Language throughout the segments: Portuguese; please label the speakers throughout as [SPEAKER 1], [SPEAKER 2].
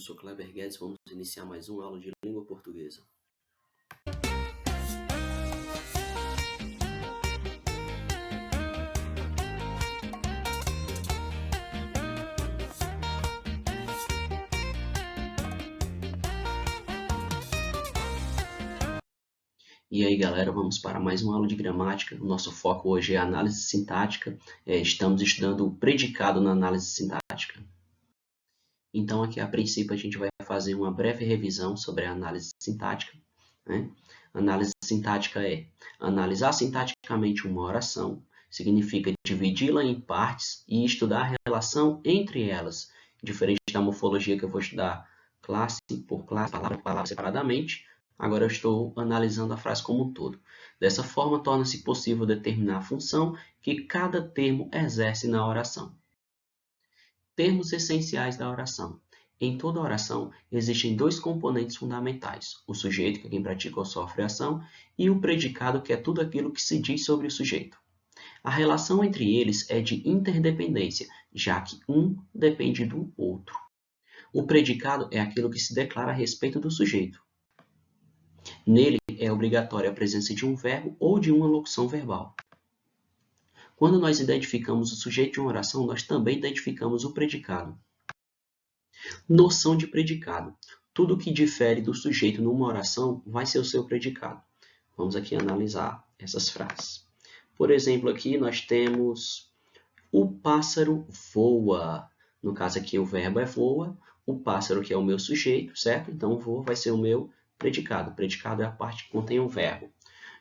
[SPEAKER 1] sou Kleber Guedes, vamos iniciar mais uma aula de língua portuguesa. E aí, galera, vamos para mais uma aula de gramática. O nosso foco hoje é análise sintática. Estamos estudando o predicado na análise sintática. Então, aqui a princípio, a gente vai fazer uma breve revisão sobre a análise sintática, né? Análise sintática é analisar sintaticamente uma oração, significa dividi-la em partes e estudar a relação entre elas, diferente da morfologia que eu vou estudar classe por classe, palavra por palavra separadamente. Agora eu estou analisando a frase como um todo. Dessa forma, torna-se possível determinar a função que cada termo exerce na oração. Termos essenciais da oração. Em toda oração, existem dois componentes fundamentais: o sujeito, que é quem pratica ou sofre a ação, e o predicado, que é tudo aquilo que se diz sobre o sujeito. A relação entre eles é de interdependência, já que um depende do outro. O predicado é aquilo que se declara a respeito do sujeito. Nele é obrigatória a presença de um verbo ou de uma locução verbal. Quando nós identificamos o sujeito de uma oração, nós também identificamos o predicado. Noção de predicado. Tudo que difere do sujeito numa oração vai ser o seu predicado. Vamos aqui analisar essas frases. Por exemplo, aqui nós temos o pássaro voa. No caso aqui o verbo é voa, o pássaro que é o meu sujeito, certo? Então voa vai ser o meu predicado. Predicado é a parte que contém o verbo.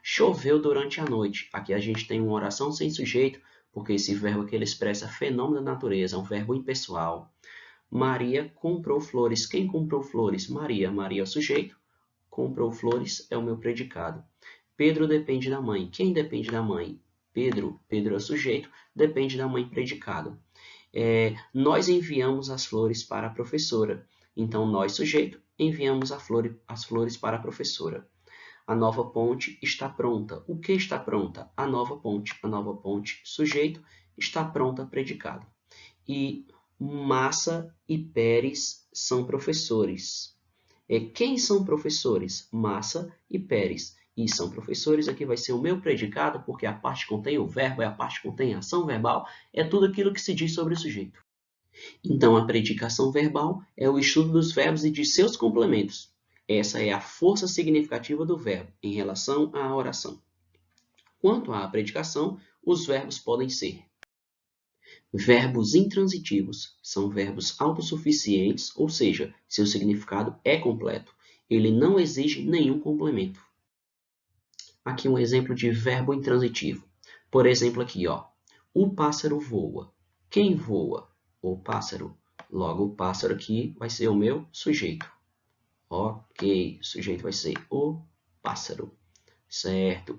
[SPEAKER 1] Choveu durante a noite. Aqui a gente tem uma oração sem sujeito, porque esse verbo aqui ele expressa fenômeno da natureza, é um verbo impessoal. Maria comprou flores. Quem comprou flores? Maria. Maria é o sujeito. Comprou flores é o meu predicado. Pedro depende da mãe. Quem depende da mãe? Pedro. Pedro é o sujeito. Depende da mãe, predicado. Nós enviamos as flores para a professora. Então, nós, sujeito, enviamos as flores para a professora. A nova ponte está pronta. O que está pronta? A nova ponte. A nova ponte, sujeito, está pronta, predicado. E Massa e Pérez são professores. Quem são professores? Massa e Pérez. E são professores, aqui vai ser o meu predicado, porque a parte contém o verbo, a parte contém a ação verbal, é tudo aquilo que se diz sobre o sujeito. Então, a predicação verbal é o estudo dos verbos e de seus complementos. Essa é a força significativa do verbo em relação à oração. Quanto à predicação, os verbos podem ser verbos intransitivos, são verbos autossuficientes, ou seja, seu significado é completo. Ele não exige nenhum complemento. Aqui um exemplo de verbo intransitivo. Por exemplo, aqui, ó, o pássaro voa. Quem voa? O pássaro. Logo, o pássaro aqui vai ser o meu sujeito. Ok, o sujeito vai ser o pássaro. Certo.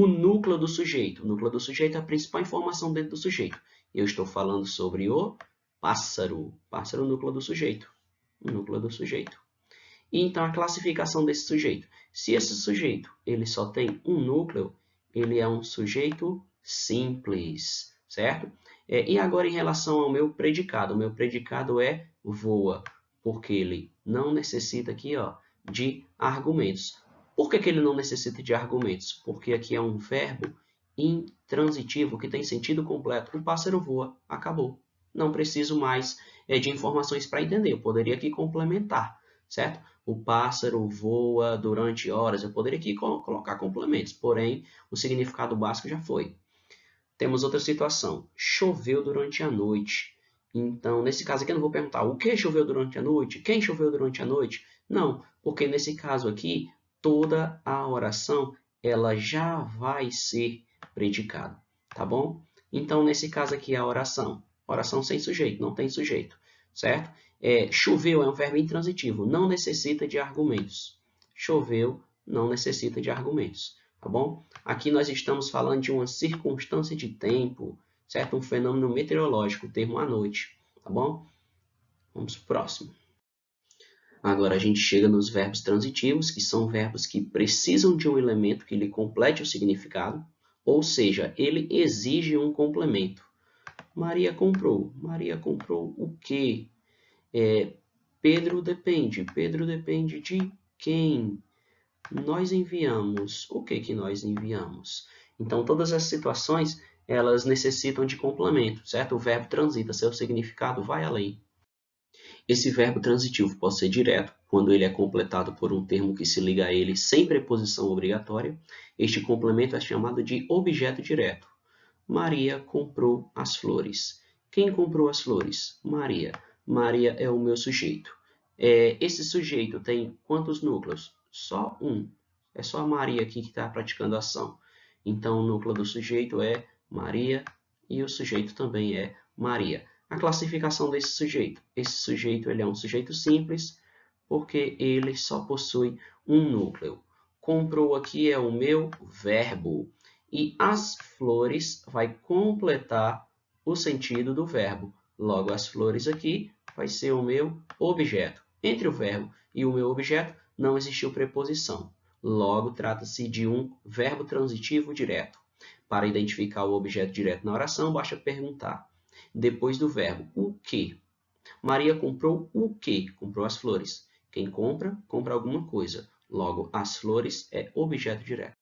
[SPEAKER 1] O núcleo do sujeito. O núcleo do sujeito é a principal informação dentro do sujeito. Eu estou falando sobre o pássaro. Pássaro, núcleo do sujeito. O núcleo do sujeito. E então, a classificação desse sujeito. Se esse sujeito ele só tem um núcleo, ele é um sujeito simples, certo? E agora, em relação ao meu predicado. O meu predicado é voa, porque ele não necessita aqui, ó, de argumentos. Por que ele não necessita de argumentos? Porque aqui é um verbo intransitivo que tem sentido completo. O pássaro voa, acabou. Não preciso mais de informações para entender. Eu poderia aqui complementar, certo? O pássaro voa durante horas. Eu poderia aqui colocar complementos, porém o significado básico já foi. Temos outra situação. Choveu durante a noite. Então, nesse caso aqui eu não vou perguntar o que choveu durante a noite, quem choveu durante a noite. Não, porque nesse caso aqui, toda a oração ela já vai ser predicado, tá bom? Então, nesse caso aqui, a oração sem sujeito, não tem sujeito, certo? Choveu é um verbo intransitivo, não necessita de argumentos. Choveu não necessita de argumentos, tá bom? Aqui nós estamos falando de uma circunstância de tempo, certo? Um fenômeno meteorológico, o termo à noite, tá bom? Vamos para o próximo. Agora a gente chega nos verbos transitivos, que são verbos que precisam de um elemento que lhe complete o significado, ou seja, ele exige um complemento. Maria comprou. Maria comprou o quê? Pedro depende. Pedro depende de quem? Nós enviamos. O que nós enviamos? Então, todas as situações, elas necessitam de complemento, certo? O verbo transita, seu significado vai além. Esse verbo transitivo pode ser direto, quando ele é completado por um termo que se liga a ele sem preposição obrigatória. Este complemento é chamado de objeto direto. Maria comprou as flores. Quem comprou as flores? Maria. Maria é o meu sujeito. Esse sujeito tem quantos núcleos? Só um. É só a Maria aqui que está praticando a ação. Então, o núcleo do sujeito é Maria e o sujeito também é Maria. A classificação desse sujeito. Esse sujeito ele é um sujeito simples, porque ele só possui um núcleo. Comprou aqui é o meu verbo. E as flores vai completar o sentido do verbo. Logo, as flores aqui vai ser o meu objeto. Entre o verbo e o meu objeto não existiu preposição. Logo, trata-se de um verbo transitivo direto. Para identificar o objeto direto na oração, basta perguntar. Depois do verbo, o que? Maria comprou o que? Comprou as flores. Quem compra, compra alguma coisa. Logo, as flores é objeto direto.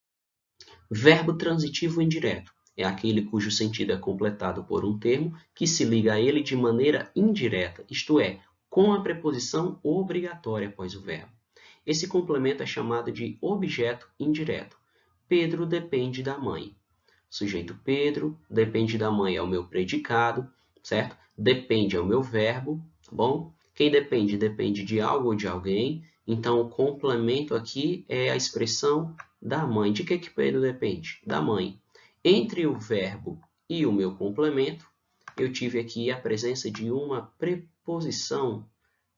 [SPEAKER 1] Verbo transitivo indireto é aquele cujo sentido é completado por um termo que se liga a ele de maneira indireta, isto é, com a preposição obrigatória após o verbo. Esse complemento é chamado de objeto indireto. Pedro depende da mãe. Sujeito Pedro, depende da mãe é o meu predicado, certo? Depende é o meu verbo, tá bom? Quem depende? Depende de algo ou de alguém. Então, o complemento aqui é a expressão da mãe. De que Pedro depende? Da mãe. Entre o verbo e o meu complemento, eu tive aqui a presença de uma preposição,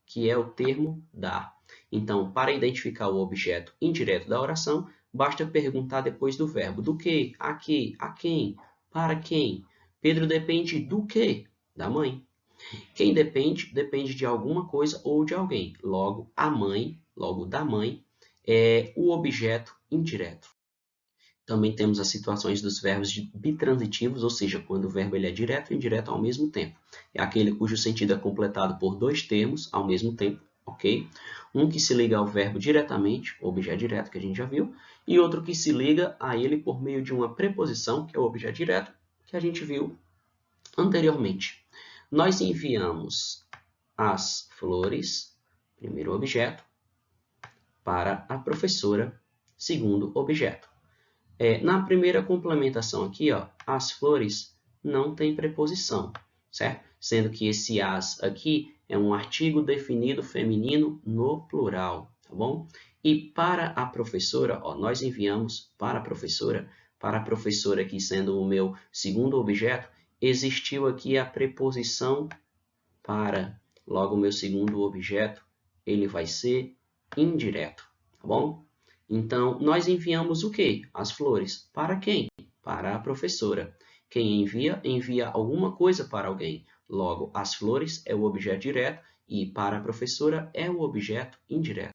[SPEAKER 1] que é o termo da. Então, para identificar o objeto indireto da oração, basta perguntar depois do verbo. Do que? A que? A quem? Para quem? Pedro depende do quê? Da mãe. Quem depende, depende de alguma coisa ou de alguém. Logo, a mãe, logo da mãe, é o objeto indireto. Também temos as situações dos verbos bitransitivos, ou seja, quando o verbo ele é direto e indireto ao mesmo tempo. É aquele cujo sentido é completado por dois termos ao mesmo tempo, ok? Um que se liga ao verbo diretamente, o objeto direto, que a gente já viu, e outro que se liga a ele por meio de uma preposição, que é o objeto direto, que a gente viu anteriormente. Nós enviamos as flores, primeiro objeto, para a professora, segundo objeto. Na primeira complementação aqui, ó, as flores não tem preposição, certo? Sendo que esse as aqui é um artigo definido feminino no plural, tá bom? E para a professora, ó, nós enviamos para a professora aqui sendo o meu segundo objeto, existiu aqui a preposição para. Logo, o meu segundo objeto, ele vai ser indireto, tá bom? Então, nós enviamos o quê? As flores. Para quem? Para a professora. Quem envia, envia alguma coisa para alguém. Logo, as flores é o objeto direto e para a professora é o objeto indireto.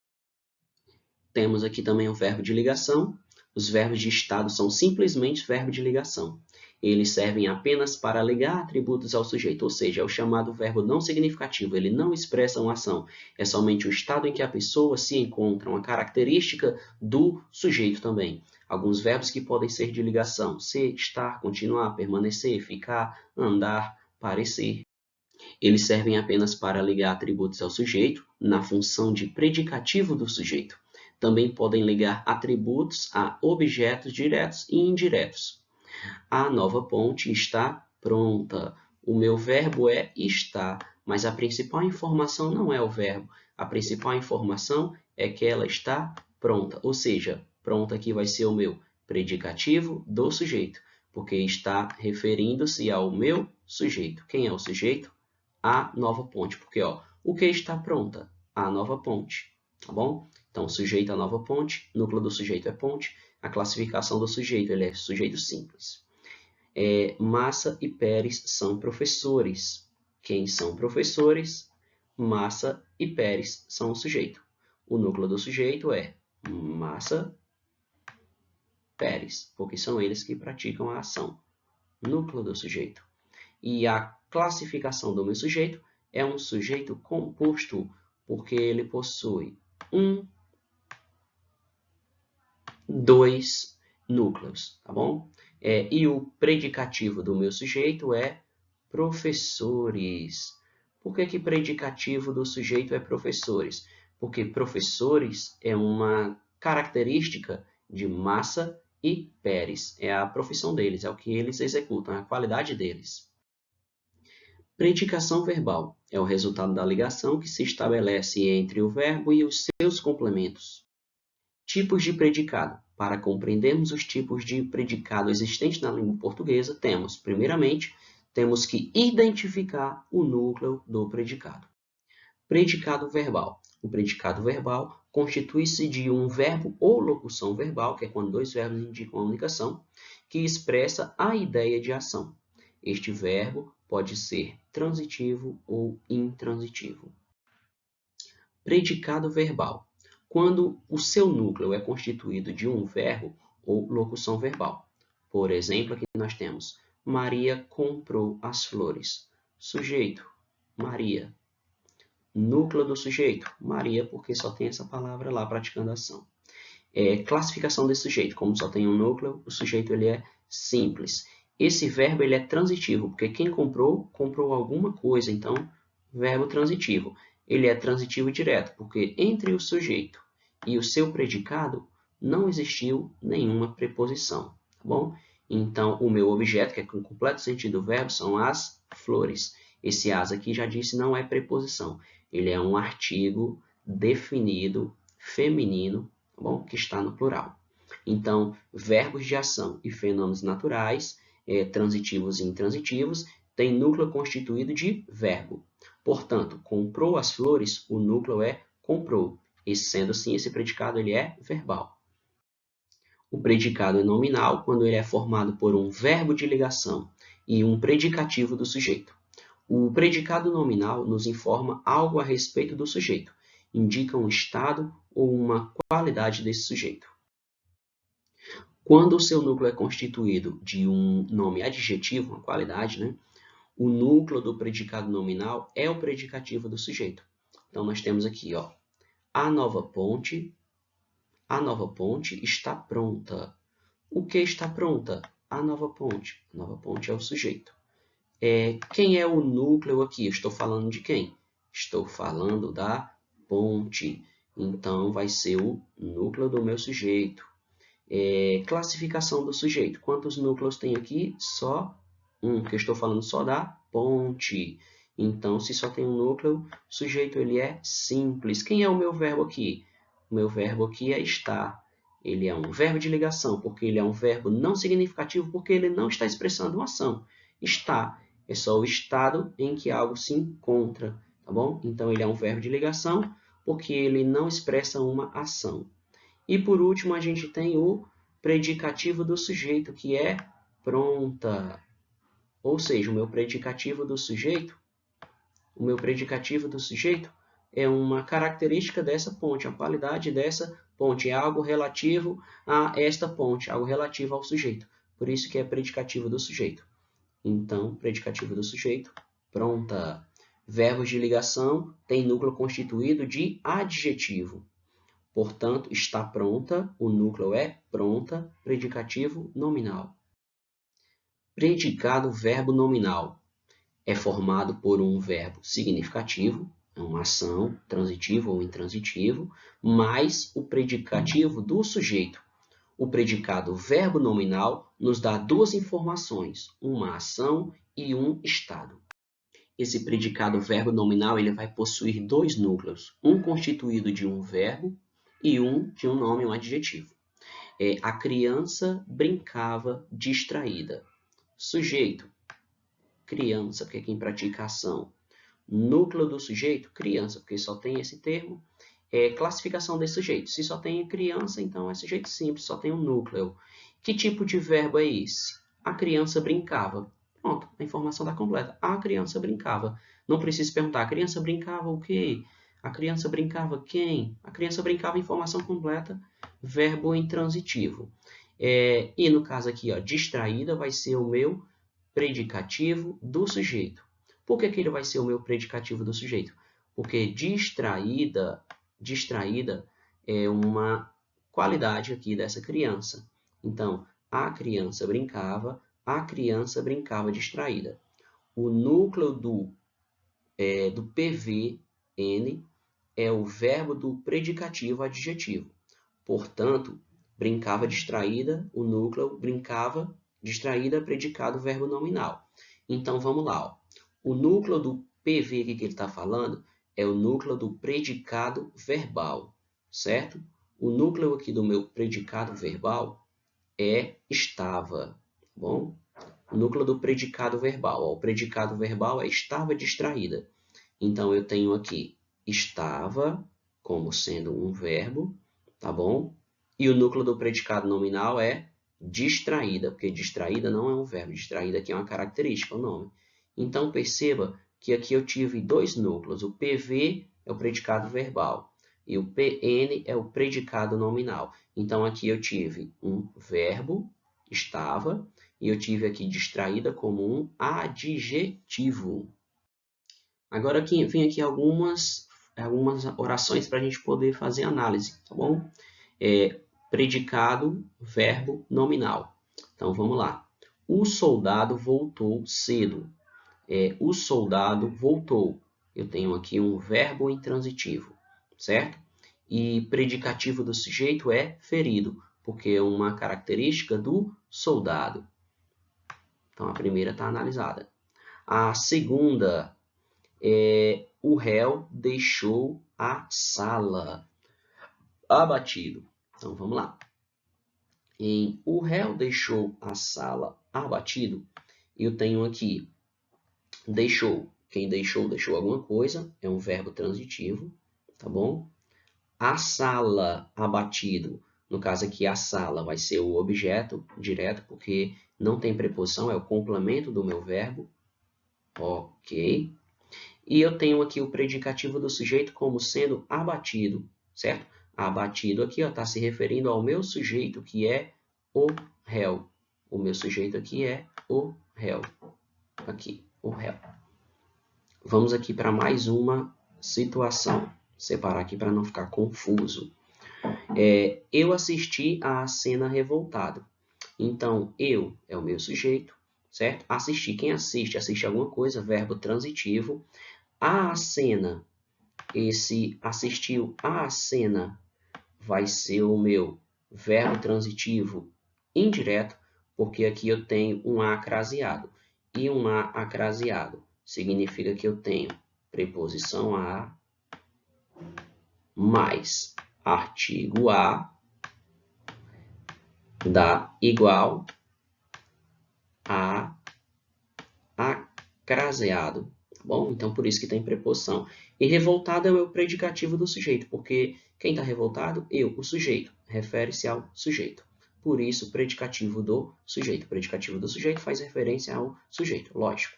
[SPEAKER 1] Temos aqui também o verbo de ligação. Os verbos de estado são simplesmente verbo de ligação. Eles servem apenas para ligar atributos ao sujeito, ou seja, é o chamado verbo não significativo. Ele não expressa uma ação. É somente o estado em que a pessoa se encontra, uma característica do sujeito também. Alguns verbos que podem ser de ligação: ser, estar, continuar, permanecer, ficar, andar, parecer. Eles servem apenas para ligar atributos ao sujeito, na função de predicativo do sujeito. Também podem ligar atributos a objetos diretos e indiretos. A nova ponte está pronta. O meu verbo é está, mas a principal informação não é o verbo. A principal informação é que ela está pronta. Ou seja, pronta aqui vai ser o meu predicativo do sujeito, porque está referindo-se ao meu sujeito. Quem é o sujeito? A nova ponte, porque ó, o que está pronta? A nova ponte, tá bom? Então, sujeito a nova ponte, núcleo do sujeito é ponte, a classificação do sujeito ele é sujeito simples. Massa e Pérez são professores. Quem são professores? Massa e Pérez são o sujeito. O núcleo do sujeito é Massa, Pérez, porque são eles que praticam a ação. Núcleo do sujeito. E a classificação do meu sujeito é um sujeito composto porque ele possui 1, 2 núcleos, tá bom? E o predicativo do meu sujeito é professores. Por que predicativo do sujeito é professores? Porque professores é uma característica de Massa e Pérez. É a profissão deles, é o que eles executam, é a qualidade deles. Predicação verbal é o resultado da ligação que se estabelece entre o verbo e os seus complementos. Tipos de predicado. Para compreendermos os tipos de predicado existentes na língua portuguesa, primeiramente, temos que identificar o núcleo do predicado. Predicado verbal. O predicado verbal constitui-se de um verbo ou locução verbal, que é quando dois verbos indicam a unicação, que expressa a ideia de ação. Este verbo pode ser transitivo ou intransitivo. Predicado verbal. Quando o seu núcleo é constituído de um verbo ou locução verbal. Por exemplo, aqui nós temos Maria comprou as flores. Sujeito, Maria. Núcleo do sujeito, Maria, porque só tem essa palavra lá praticando a ação. Classificação desse sujeito, como só tem um núcleo, o sujeito ele é simples. Esse verbo ele é transitivo, porque quem comprou, comprou alguma coisa, então, verbo transitivo. Ele é transitivo direto, porque entre o sujeito e o seu predicado não existiu nenhuma preposição, tá bom? Então, o meu objeto, que é com completo sentido do verbo, são as flores. Esse as aqui, já disse, não é preposição. Ele é um artigo definido feminino, tá bom? Que está no plural. Então, verbos de ação e fenômenos naturais, transitivos e intransitivos, têm núcleo constituído de verbo. Portanto, comprou as flores, o núcleo é comprou. E sendo assim, esse predicado ele é verbal. O predicado é nominal quando ele é formado por um verbo de ligação e um predicativo do sujeito. O predicado nominal nos informa algo a respeito do sujeito, indica um estado ou uma qualidade desse sujeito. Quando o seu núcleo é constituído de um nome adjetivo, uma qualidade, né? O núcleo do predicado nominal é o predicativo do sujeito. Então, nós temos aqui, ó, a nova ponte está pronta. O que está pronta? A nova ponte. A nova ponte é o sujeito. Quem é o núcleo aqui? Eu estou falando de quem? Estou falando da ponte. Então, vai ser o núcleo do meu sujeito. Classificação do sujeito. Quantos núcleos tem aqui? Só um, que eu estou falando só da ponte. Então, se só tem um núcleo, o sujeito ele é simples. Quem é o meu verbo aqui? O meu verbo aqui é estar. Ele é um verbo de ligação, porque ele é um verbo não significativo, porque ele não está expressando uma ação. Está é só o estado em que algo se encontra, tá bom? Então, ele é um verbo de ligação, porque ele não expressa uma ação. E, por último, a gente tem o predicativo do sujeito, que é pronta. Ou seja, o meu predicativo do sujeito é uma característica dessa ponte, a qualidade dessa ponte, é algo relativo a esta ponte, algo relativo ao sujeito. Por isso que é predicativo do sujeito. Então, predicativo do sujeito, pronta. Verbos de ligação tem núcleo constituído de adjetivo. Portanto, está pronta, o núcleo é pronta, predicativo nominal. Predicado verbo nominal é formado por um verbo significativo, é uma ação, transitivo ou intransitivo, mais o predicativo do sujeito. O predicado verbo nominal nos dá duas informações, uma ação e um estado. Esse predicado verbo nominal ele vai possuir dois núcleos, um constituído de um verbo e um de um nome, um adjetivo. A criança brincava distraída. Sujeito, criança, porque é quem pratica a ação. Núcleo do sujeito, criança, porque só tem esse termo. Classificação desse sujeito. Se só tem criança, então é sujeito simples, só tem um núcleo. Que tipo de verbo é esse? A criança brincava. Pronto, a informação está completa. A criança brincava. Não precisa perguntar, a criança brincava o quê? A criança brincava quem? A criança brincava, informação completa, verbo intransitivo. E no caso aqui, ó, distraída vai ser o meu predicativo do sujeito. Por que ele vai ser o meu predicativo do sujeito? Porque distraída é uma qualidade aqui dessa criança. Então, a criança brincava distraída. O núcleo do PVN é o verbo do predicativo adjetivo. Portanto, brincava distraída, o núcleo brincava distraída, predicado, verbo nominal. Então, vamos lá. Ó. O núcleo do PV que ele está falando é o núcleo do predicado verbal, certo? O núcleo aqui do meu predicado verbal é estava, tá bom? O núcleo do predicado verbal. Ó, o predicado verbal é estava distraída. Então, eu tenho aqui estava como sendo um verbo, tá bom? E o núcleo do predicado nominal é distraída, porque distraída não é um verbo, distraída aqui é uma característica, o nome. Então, perceba que aqui eu tive dois núcleos, o PV é o predicado verbal e o PN é o predicado nominal. Então, aqui eu tive um verbo, estava, e eu tive aqui distraída como um adjetivo. Agora vem aqui algumas orações para a gente poder fazer análise, tá bom? Predicado, verbo, nominal. Então, vamos lá. O soldado voltou cedo. O soldado voltou. Eu tenho aqui um verbo intransitivo, certo? E predicativo do sujeito é ferido, porque é uma característica do soldado. Então, a primeira está analisada. A segunda o réu deixou a sala. Abatido. Então, vamos lá. O réu deixou a sala abatido. Eu tenho aqui deixou. Quem deixou, deixou alguma coisa. É um verbo transitivo, tá bom? A sala abatido. No caso aqui, a sala vai ser o objeto direto, porque não tem preposição, é o complemento do meu verbo. Ok. E eu tenho aqui o predicativo do sujeito como sendo abatido, certo? Abatido aqui está se referindo ao meu sujeito, que é o réu. O meu sujeito aqui é o réu. Aqui, o réu. Vamos aqui para mais uma situação. Separar aqui para não ficar confuso. Eu assisti à cena revoltado. Então, eu é o meu sujeito, certo? Assistir. Quem assiste? Assiste alguma coisa, verbo transitivo. A cena, esse assistiu à cena vai ser o meu verbo transitivo indireto, porque aqui eu tenho um a acraseado. E um a acraseado significa que eu tenho preposição a mais artigo a dá igual a acraseado. Bom, então por isso que tem preposição. E revoltado é o meu predicativo do sujeito, porque quem está revoltado? Eu, o sujeito. Refere-se ao sujeito. Por isso, predicativo do sujeito. O predicativo do sujeito faz referência ao sujeito, lógico.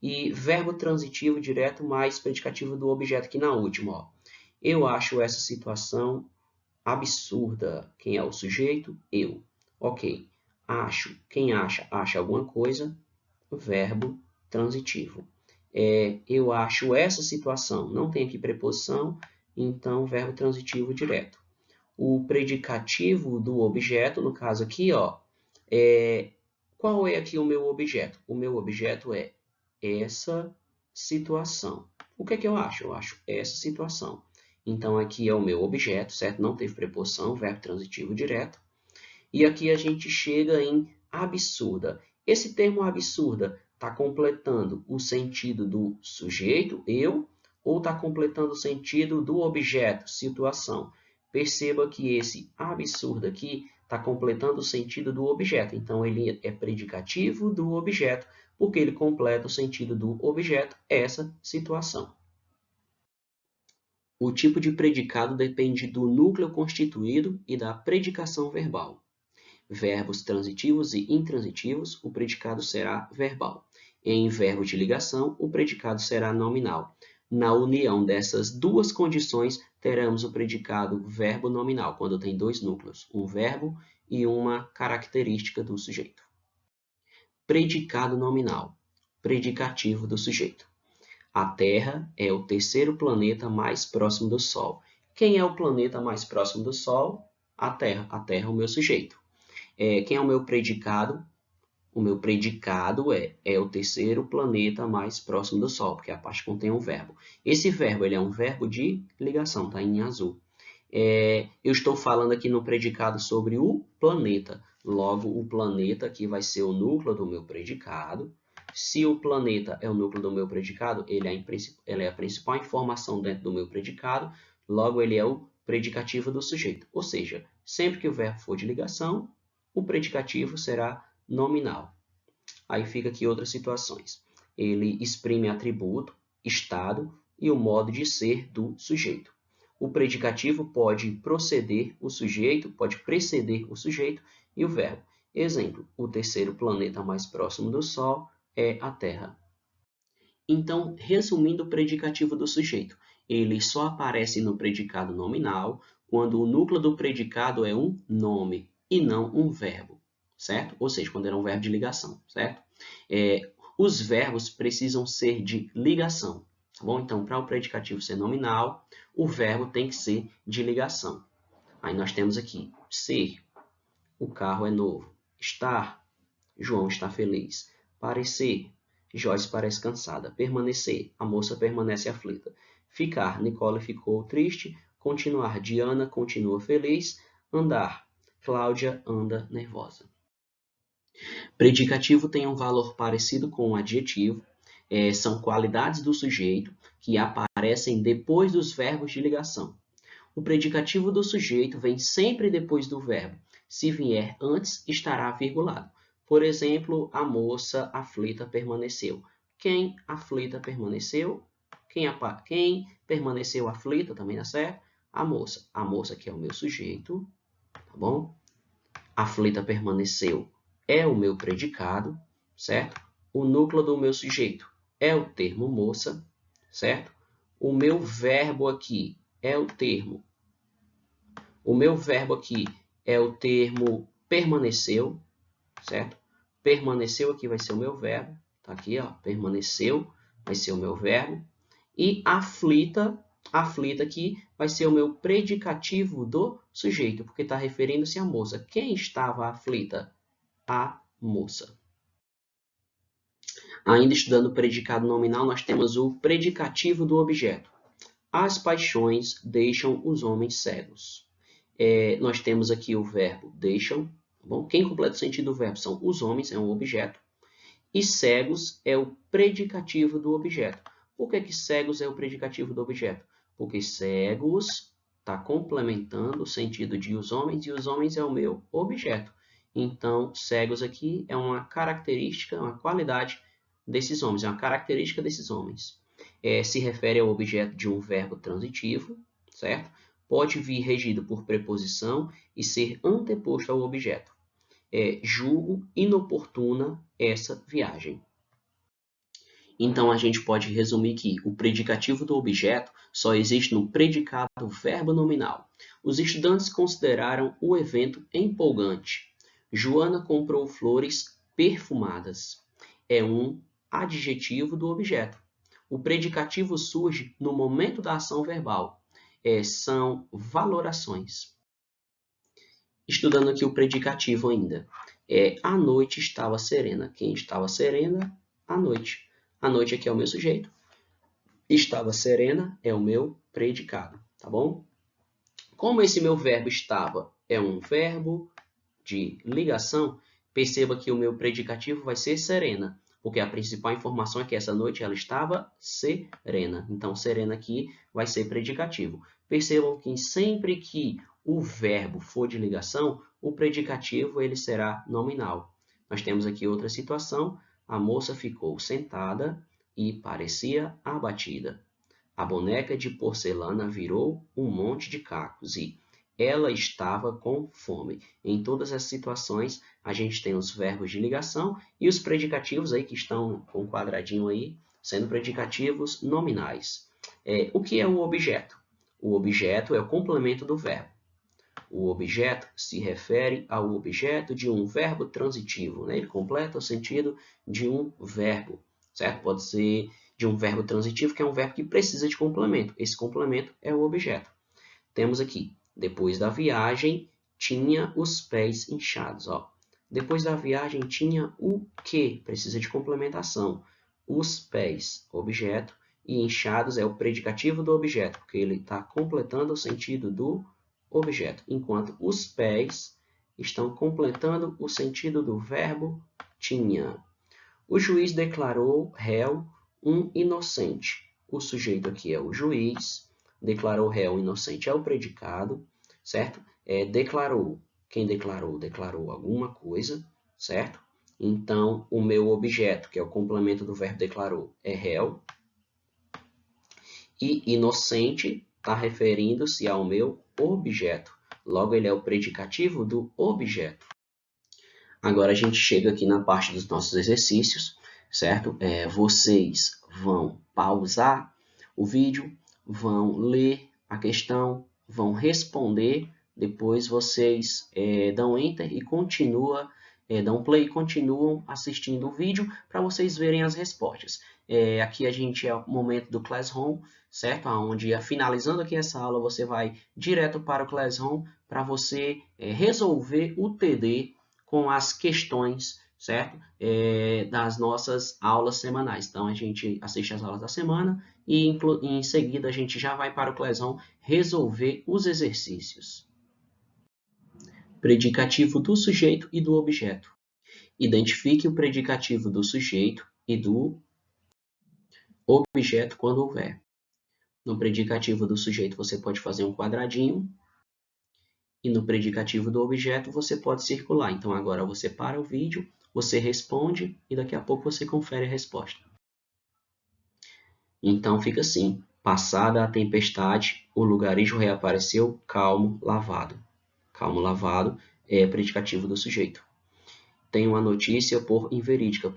[SPEAKER 1] E verbo transitivo direto mais predicativo do objeto aqui na última. Ó. Eu acho essa situação absurda. Quem é o sujeito? Eu. Ok. Acho. Quem acha? Acha alguma coisa. Verbo transitivo. Eu acho essa situação. Não tem aqui preposição, então verbo transitivo direto. O predicativo do objeto, no caso aqui, ó, qual é aqui o meu objeto? O meu objeto é essa situação. O que é que eu acho? Eu acho essa situação. Então, aqui é o meu objeto, certo? Não teve preposição, verbo transitivo direto. E aqui a gente chega em absurda. Esse termo absurda está completando o sentido do sujeito, eu, ou está completando o sentido do objeto, situação? Perceba que esse absurdo aqui está completando o sentido do objeto. Então, ele é predicativo do objeto, porque ele completa o sentido do objeto, essa situação. O tipo de predicado depende do núcleo constituído e da predicação verbal. Verbos transitivos e intransitivos, o predicado será verbal. Em verbo de ligação, o predicado será nominal. Na união dessas duas condições, teremos o predicado verbo nominal, quando tem dois núcleos, um verbo e uma característica do sujeito. Predicado nominal, predicativo do sujeito. A Terra é o terceiro planeta mais próximo do Sol. Quem é o planeta mais próximo do Sol? A Terra. A Terra é o meu sujeito. Quem é o meu predicado? O meu predicado é o terceiro planeta mais próximo do Sol, porque é a parte que contém um verbo. Esse verbo ele é um verbo de ligação, está em azul. Eu estou falando aqui no predicado sobre o planeta. Logo, o planeta aqui vai ser o núcleo do meu predicado. Se o planeta é o núcleo do meu predicado, ele é a principal informação dentro do meu predicado. Logo, ele é o predicativo do sujeito. Ou seja, sempre que o verbo for de ligação, o predicativo será nominal. Aí fica aqui outras situações. Ele exprime atributo, estado e o modo de ser do sujeito. O predicativo pode preceder o sujeito e o verbo. Exemplo, o terceiro planeta mais próximo do Sol é a Terra. Então, resumindo o predicativo do sujeito, ele só aparece no predicado nominal quando o núcleo do predicado é um nome e não um verbo, certo? Ou seja, quando ele é um verbo de ligação, certo? Os verbos precisam ser de ligação, tá bom? Então, para o predicativo ser nominal, o verbo tem que ser de ligação. Aí nós temos aqui ser, o carro é novo. Estar, João está feliz. Parecer, Joyce parece cansada. Permanecer, a moça permanece aflita. Ficar, Nicole ficou triste. Continuar, Diana continua feliz. Andar, Cláudia anda nervosa. Predicativo tem um valor parecido com o adjetivo. São qualidades do sujeito que aparecem depois dos verbos de ligação. O predicativo do sujeito vem sempre depois do verbo. Se vier antes, estará virgulado. Por exemplo, a moça aflita permaneceu. Quem aflita permaneceu? Quem permaneceu aflita também dá certo? A moça. A moça que é o meu sujeito, tá bom? Aflita permaneceu é o meu predicado, certo? O núcleo do meu sujeito é o termo moça, certo? O meu verbo aqui é o termo. O meu verbo aqui é o termo permaneceu, certo? Permaneceu aqui vai ser o meu verbo, tá aqui, ó, permaneceu vai ser o meu verbo. E aflita aqui vai ser o meu predicativo do sujeito, porque está referindo-se à moça. Quem estava aflita? A moça. Ainda estudando o predicado nominal, nós temos o predicativo do objeto. As paixões deixam os homens cegos. Nós temos aqui o verbo deixam. Tá bom? Quem completa o sentido do verbo são os homens, é um objeto. E cegos é o predicativo do objeto. Por que cegos é o predicativo do objeto? Porque cegos está complementando o sentido de os homens e os homens é o meu objeto. Então, cegos aqui é uma característica, uma qualidade desses homens, é uma característica desses homens. Se refere ao objeto de um verbo transitivo, certo? Pode vir regido por preposição e ser anteposto ao objeto. Julgo inoportuna essa viagem. Então, a gente pode resumir que o predicativo do objeto só existe no predicado verbo nominal. Os estudantes consideraram o evento empolgante. Joana comprou flores perfumadas. É um adjetivo do objeto. O predicativo surge no momento da ação verbal. São valorações. Estudando aqui o predicativo ainda. A noite estava serena. Quem estava serena? A noite. A noite aqui é o meu sujeito. Estava serena é o meu predicado, tá bom? Como esse meu verbo estava é um verbo de ligação, perceba que o meu predicativo vai ser serena, porque a principal informação é que essa noite ela estava serena. Então, serena aqui vai ser predicativo. Percebam que sempre que o verbo for de ligação, o predicativo ele será nominal. Nós temos aqui outra situação. A moça ficou sentada e parecia abatida. A boneca de porcelana virou um monte de cacos e ela estava com fome. Em todas as situações, a gente tem os verbos de ligação e os predicativos aí que estão com um quadradinho aí, sendo predicativos nominais. O que é o objeto? O objeto é o complemento do verbo. O objeto se refere ao objeto de um verbo transitivo, né? Ele completa o sentido de um verbo, certo? Pode ser de um verbo transitivo, que é um verbo que precisa de complemento. Esse complemento é o objeto. Temos aqui, depois da viagem, tinha os pés inchados. Ó. Depois da viagem, tinha o quê? Precisa de complementação. Os pés, objeto, e inchados é o predicativo do objeto, porque ele está completando o sentido do objeto, enquanto os pés estão completando o sentido do verbo tinha. O juiz declarou réu um inocente. O sujeito aqui é o juiz, declarou réu inocente é o predicado, certo? Declarou. Quem declarou? Declarou alguma coisa, certo? Então, o meu objeto, que é o complemento do verbo declarou, é réu. E inocente está referindo-se ao meu objeto. Logo, ele é o predicativo do objeto. Agora, a gente chega aqui na parte dos nossos exercícios, certo? Vocês vão pausar o vídeo, vão ler a questão, vão responder, depois vocês dão Enter e dão play e continuam assistindo o vídeo para vocês verem as respostas. Aqui a gente é o momento do Classroom, certo? Onde, finalizando aqui essa aula, você vai direto para o Classroom para você resolver o TD com as questões, certo? Das nossas aulas semanais. Então, a gente assiste as aulas da semana e, em seguida, a gente já vai para o Classroom resolver os exercícios. Predicativo do sujeito e do objeto. Identifique o predicativo do sujeito e do objeto quando houver. No predicativo do sujeito, você pode fazer um quadradinho. E no predicativo do objeto, você pode circular. Então, agora você para o vídeo, você responde e daqui a pouco você confere a resposta. Então, fica assim. Passada a tempestade, o lugarejo reapareceu calmo, lavado. Calmo, lavado é predicativo do sujeito. Tem uma notícia por inverídica,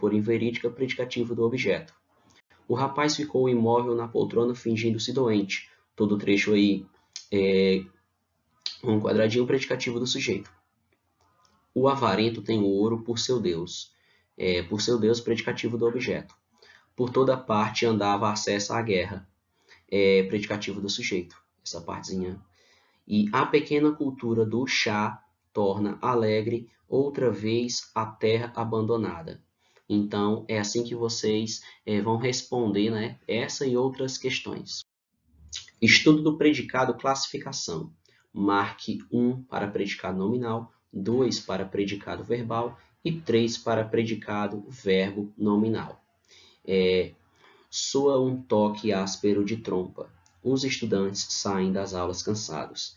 [SPEAKER 1] predicativo do objeto. O rapaz ficou imóvel na poltrona fingindo-se doente. Todo o trecho aí um quadradinho predicativo do sujeito. O avarento tem o ouro por seu Deus. Por seu Deus, predicativo do objeto. Por toda parte andava acesso à guerra. Predicativo do sujeito. Essa partezinha. E a pequena cultura do chá torna alegre outra vez a terra abandonada. Então, é assim que vocês vão responder, né, essa e outras questões. Estudo do predicado, classificação. Marque 1 para predicado nominal, 2 para predicado verbal e 3 para predicado verbo nominal. Soa um toque áspero de trompa. Os estudantes saem das aulas cansados.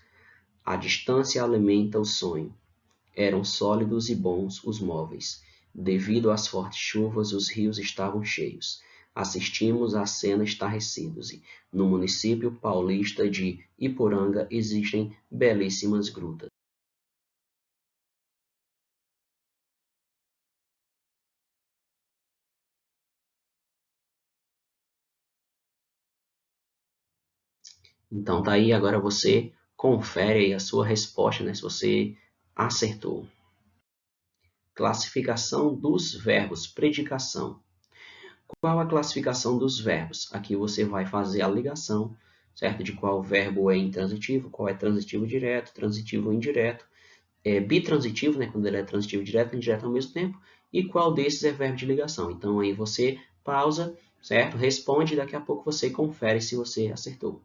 [SPEAKER 1] A distância alimenta o sonho. Eram sólidos e bons os móveis. Devido às fortes chuvas, os rios estavam cheios. Assistimos à cena estarrecidos e, no município paulista de Iporanga, existem belíssimas grutas. Então, tá aí, agora você confere aí a sua resposta, né, se você acertou. Classificação dos verbos, predicação. Qual a classificação dos verbos? Aqui você vai fazer a ligação, certo? De qual verbo é intransitivo, qual é transitivo direto, transitivo indireto, bitransitivo, né? Quando ele é transitivo direto e indireto ao mesmo tempo, e qual desses é verbo de ligação. Então, aí você pausa, certo? Responde e daqui a pouco você confere se você acertou.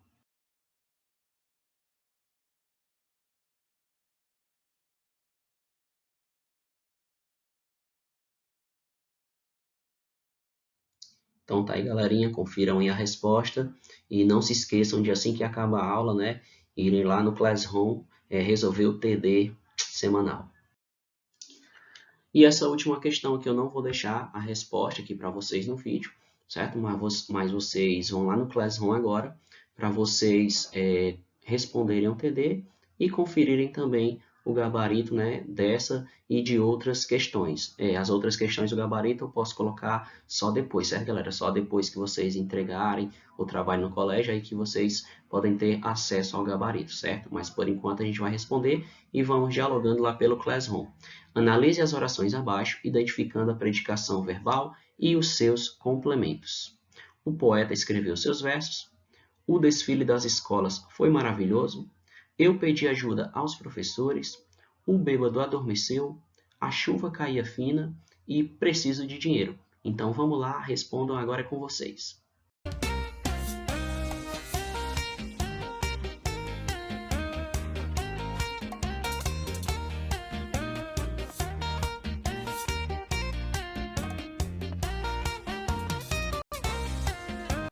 [SPEAKER 1] Então tá aí, galerinha, confiram aí a resposta e não se esqueçam de, assim que acaba a aula, né, irem lá no Classroom resolver o TD semanal. E essa última questão aqui eu não vou deixar a resposta aqui para vocês no vídeo, certo? Mas vocês vão lá no Classroom agora para vocês responderem ao TD e conferirem também o gabarito, né, dessa e de outras questões. As outras questões do gabarito eu posso colocar só depois, certo, galera? Só depois que vocês entregarem o trabalho no colégio, aí que vocês podem ter acesso ao gabarito, certo? Mas por enquanto a gente vai responder e vamos dialogando lá pelo Classroom. Analise as orações abaixo, identificando a predicação verbal e os seus complementos. o poeta escreveu seus versos, o desfile das escolas foi maravilhoso, eu pedi ajuda aos professores, o bêbado adormeceu, a chuva caía fina e preciso de dinheiro. Então vamos lá, respondam agora com vocês.